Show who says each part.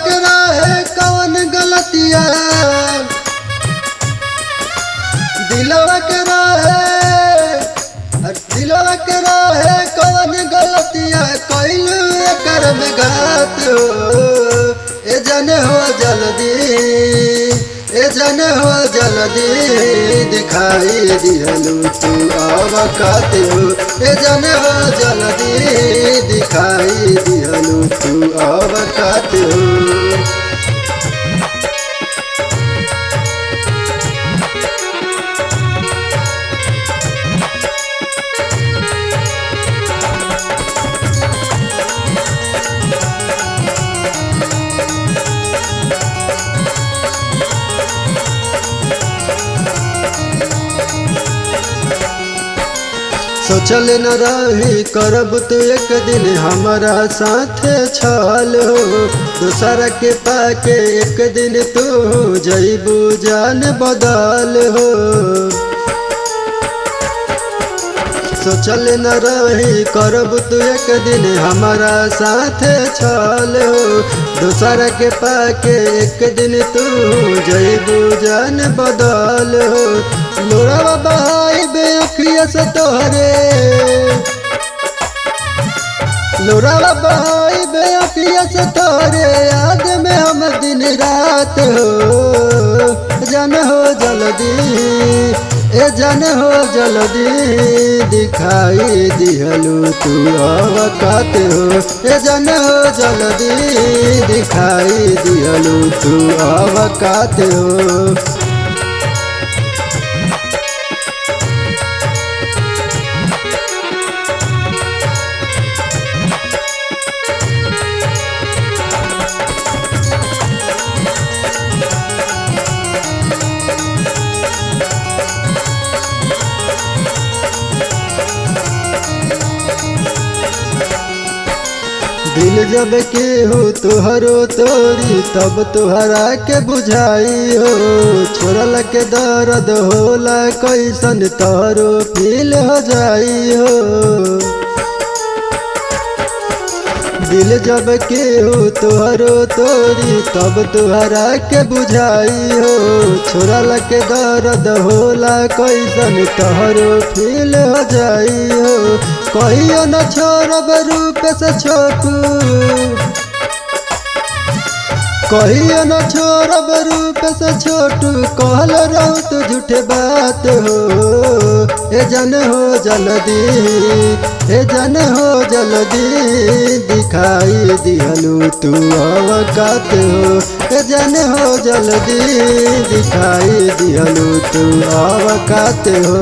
Speaker 1: के रहे कौन गलतिया, दिलवा के रहे कौन गलतिया, कैलू एकर में घात हो। ए जन हो जल्दी, ए जन हो जल्दी दिखाई दिहलू तू अवकात हो। ए जन हो जल्दी दिखाई दिहलू तू अवकात हो। सोचल न रही करब तो एक दिन हमारा साथे छल हो। दूसरा के पाके एक दिन तू जईबू जान बदल हो। सोचल न रही करब तो एक दिन हमारा साथे छल हो। दूसरा के पाके एक दिन तू जईबू जान बदल हो। लोरावा बहाई बेअखिया से तोहरे, लोरावा बहाई बेअखिया से तोहरे, याद में हम दिन रात हो। जन हो जल्दी, ए जन हो जल्दी दिखाई दिहलू तू अवकात हो। ए जन हो जल्दी दिखाई दिहलू तू अवकात हो। दिल जब के हो तुहरो तोरी तब तुहरा के बुझाई हो। छोड़ल के दर्द होला कैसन तोरो फील हो जाई हो। दिल जब के हो तुहरो तोरी तब तुहरा के बुझाई हो। छोड़ल के दर्द होला कैसन तोरो फील हो जाई हो। कहियो न छोड़ब रूप से छोटू, कहियो न छोड़ब रूप से छोटू, कहल रहू तो झूठे बात हो। ए जन हो जल्दी, ए जन हो जल्दी दिखाई दिहलू तू अवकात हो। ए जन हो जल्दी दिखाई दिहलू तू अवकात हो।